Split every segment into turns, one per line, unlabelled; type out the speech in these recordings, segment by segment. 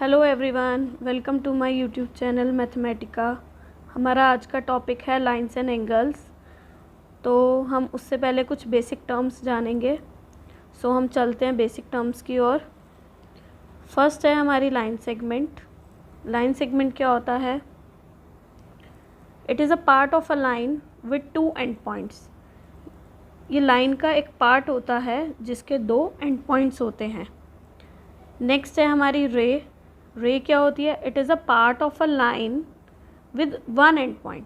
Hello everyone, welcome to my YouTube channel Mathematica. हमारा आज का टॉपिक है लाइंस एंड एंगल्स। तो हम उससे पहले कुछ बेसिक टर्म्स जानेंगे। हम चलते हैं बेसिक टर्म्स की ओर। फर्स्ट है हमारी लाइन सेगमेंट। लाइन सेगमेंट क्या होता है? It is a part of a line with to end points. ये लाइन का एक पार्ट होता है जिसके दो एंड पॉइंट्स होते हैं। नेक्स्ट है हमारी रे। रे क्या होती है? It is a part of a line with one and point.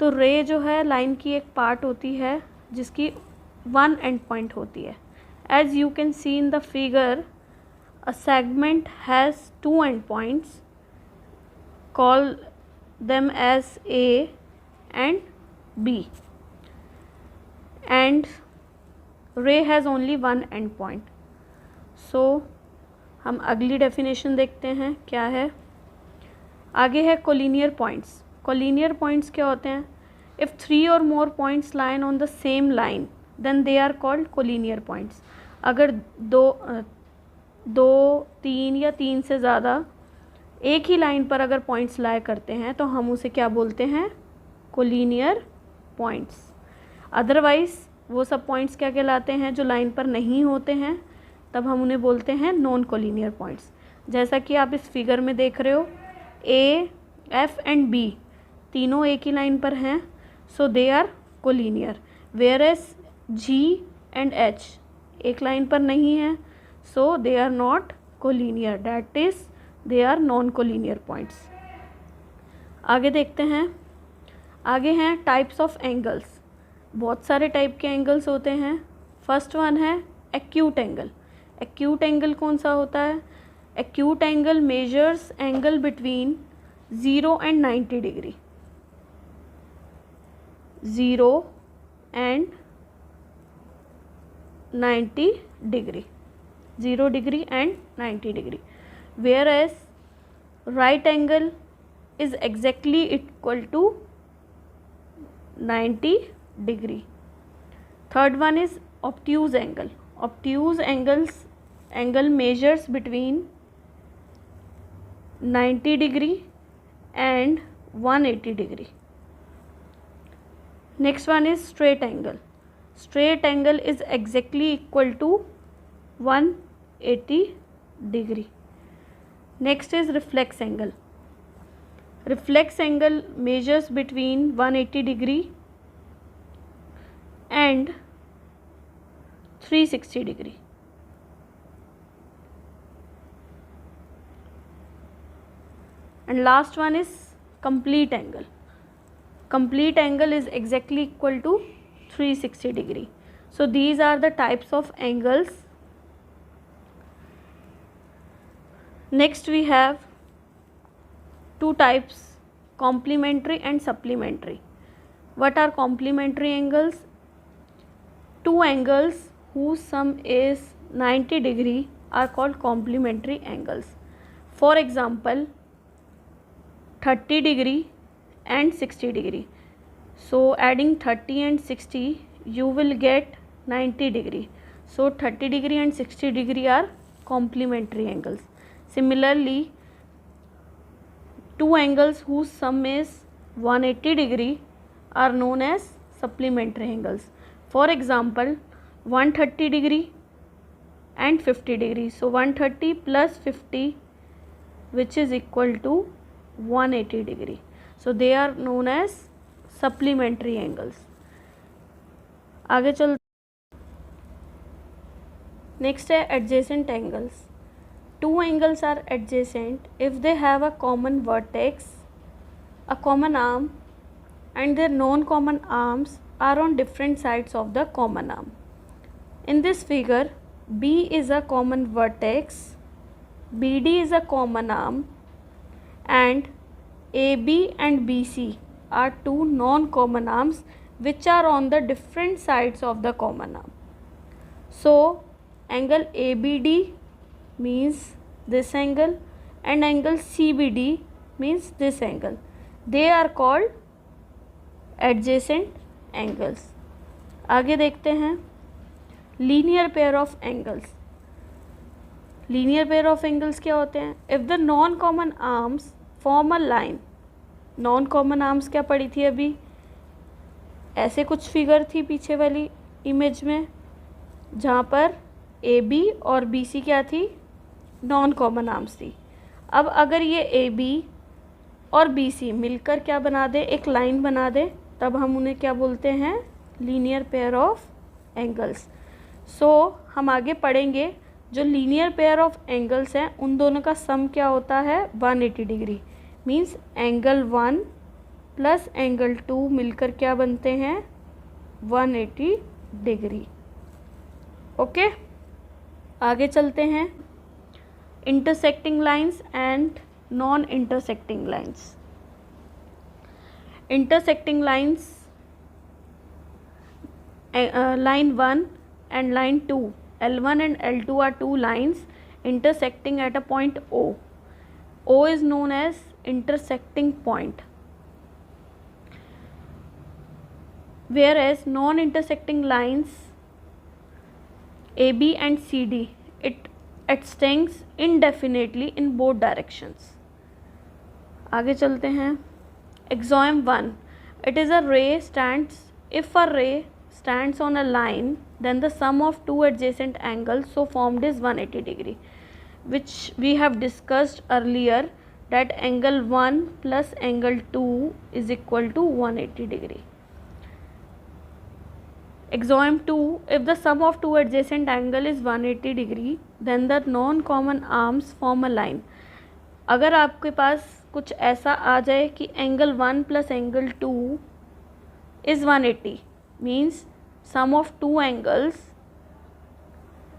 तो रे जो है लाइन की एक पार्ट होती है जिसकी वन एंड पॉइंट होती है। As you can see in the figure, a segment has two end points, call them as A and B, and ray has only one end point. So हम अगली definition देखते हैं क्या है। आगे है कोलिनियर पॉइंट्स। कोलिनियर पॉइंट्स क्या होते हैं? If three or more points line on the same line then they are called collinear points. अगर दो तीन या तीन से ज़्यादा एक ही लाइन पर अगर पॉइंट्स लाया करते हैं तो हम उसे क्या बोलते हैं? Collinear points. अदरवाइज़ वो सब पॉइंट्स क्या कहलाते हैं जो लाइन पर नहीं होते हैं, तब हम उन्हें बोलते हैं नॉन कोलिनियर पॉइंट्स। जैसा कि आप इस फिगर में देख रहे हो, ए, एफ एंड बी तीनों एक ही लाइन पर हैं, so they are collinear. Whereas G and H एक लाइन पर नहीं है, so they are not collinear, that is they are non collinear points. आगे देखते हैं। आगे हैं टाइप्स ऑफ एंगल्स। बहुत सारे टाइप के एंगल्स होते हैं। फर्स्ट वन है एक्यूट एंगल। एक्यूट एंगल कौन सा होता है? Acute angle measures angle between 0 and 90 degree. 0 and 90 degree, 0 degree and 90 degree. Whereas right angle is exactly equal to 90 degree. Third one is obtuse angle. Obtuse angle measures between 90 degree and 180 degree. Next one is straight angle. Straight angle is exactly equal to 180 degree. Next is reflex angle. Reflex angle measures between 180 degree and 360 degree. And last one is complete angle. Complete angle is exactly equal to 360 degree. So these are the types of angles. Next we have two types, complementary and supplementary. What are complementary angles? Two angles whose sum is 90 degree are called complementary angles. For example, 30 degree and 60 degree. So adding 30 and 60 you will get 90 degree. So 30 degree and 60 degree are complementary angles. Similarly, two angles whose sum is 180 degree are known as supplementary angles. For example, 130 degree and 50 degree. So 130 plus 50 which is equal to 180 degree. So they are known as supplementary angles. आगे चल। Next है adjacent angles. Two angles are adjacent if they have a common vertex, a common arm, and their non-common arms are on different sides of the common arm. In this figure, B is a common vertex, BD is a common arm, and AB and BC are two non-common arms which are on the different sides of the common arm. So, angle ABD means this angle and angle CBD means this angle. They are called adjacent angles. आगे देखते हैं linear pair of angles. Linear pair of angles क्या होते हैं? If the non common arms form a line, non common arms क्या पड़ी थी अभी? ऐसे कुछ फिगर थी पीछे वाली इमेज में, जहाँ पर ए बी और बी सी क्या थी? नॉन कॉमन आर्म्स थी। अब अगर ये ए बी और बी सी मिलकर क्या बना दे? एक लाइन बना दे, तब हम उन्हें क्या बोलते हैं? Linear pair of angles. So हम आगे पढ़ेंगे, जो लीनियर पेयर ऑफ एंगल्स हैं उन दोनों का सम क्या होता है? 180 degree. Means angle 1 plus angle 2 मिलकर क्या बनते हैं? 180 डिग्री। ओके, आगे चलते हैं। Intersecting lines and non intersecting lines. Intersecting lines, line 1 and line 2, L1 and L2 are two lines intersecting at a point O. O is known as intersecting point. Whereas non-intersecting lines AB and CD, it extends indefinitely in both directions. आगे चलते हैं। Axiom 1, it is a ray stands, if a ray stands on a line, then the sum of two adjacent angles so formed is 180 degree, which we have discussed earlier, that angle 1 plus angle 2 is equal to 180 degree. Axiom 2, if the sum of two adjacent angle is 180 degree, then the non-common arms form a line. अगर आपके पास कुछ ऐसा आ जाए कि angle 1 plus angle 2 is 180, means sum of two angles,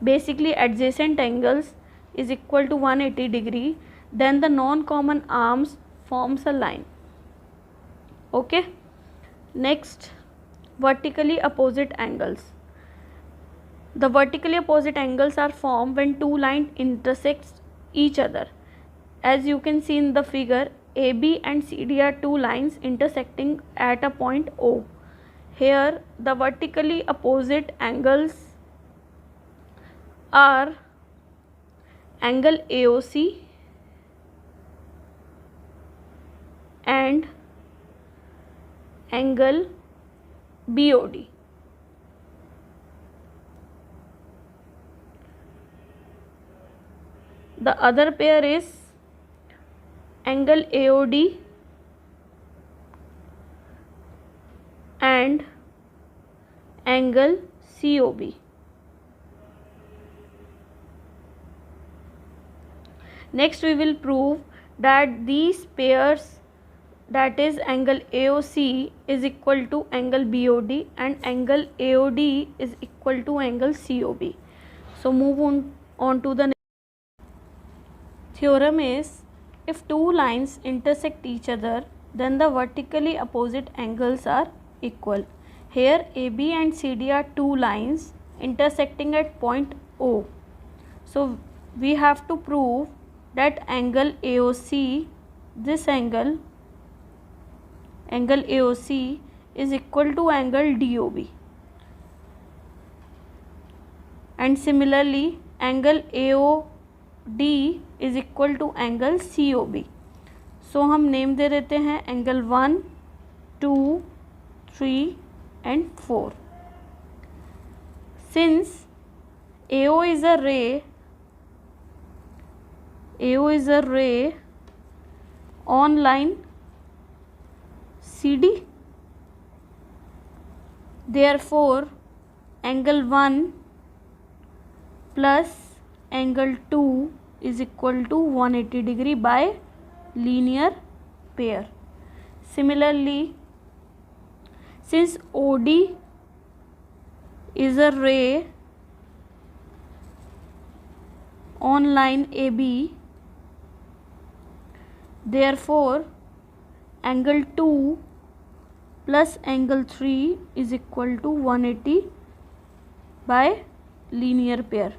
basically adjacent angles, is equal to 180 degree, then the non-common arms forms a line. Okay, next, vertically opposite angles. The vertically opposite angles are formed when two lines intersect each other. As you can see in the figure, AB and CD are two lines intersecting at a point O. Here the vertically opposite angles are angle AOC and angle BOD. The other pair is angle AOD and angle COB. Next we will prove that these pairs, that is angle AOC is equal to angle BOD and angle AOD is equal to angle COB. So move on to the next. Theorem is, if two lines intersect each other, then the vertically opposite angles are equal. Here AB and CD are two lines intersecting at point O. So we have to prove that angle AOC, this angle AOC is equal to angle DOB, and similarly angle AOD is equal to angle COB. So हम name दे देते हैं angle 1, 2, 3 and 4. Since AO is a ray on line CD, therefore angle 1 plus angle 2 is equal to 180 degree by linear pair. Similarly, since OD is a ray on line AB, therefore angle 2 plus angle 3 is equal to 180 by linear pair.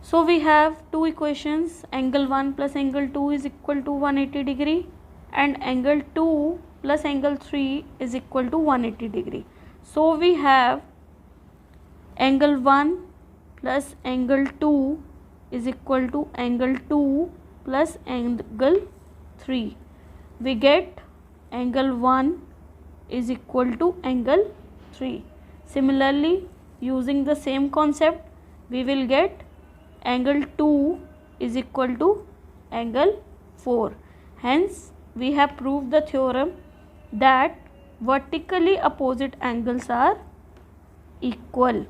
So we have two equations, angle 1 plus angle 2 is equal to 180 degree and angle 2 plus angle 3 is equal to 180 degree. So we have angle 1 plus angle 2 is equal to angle 2 plus angle 3. We get angle 1 is equal to angle 3. Similarly, using the same concept, we will get angle 2 is equal to angle 4. Hence, we have proved the theorem that vertically opposite angles are equal.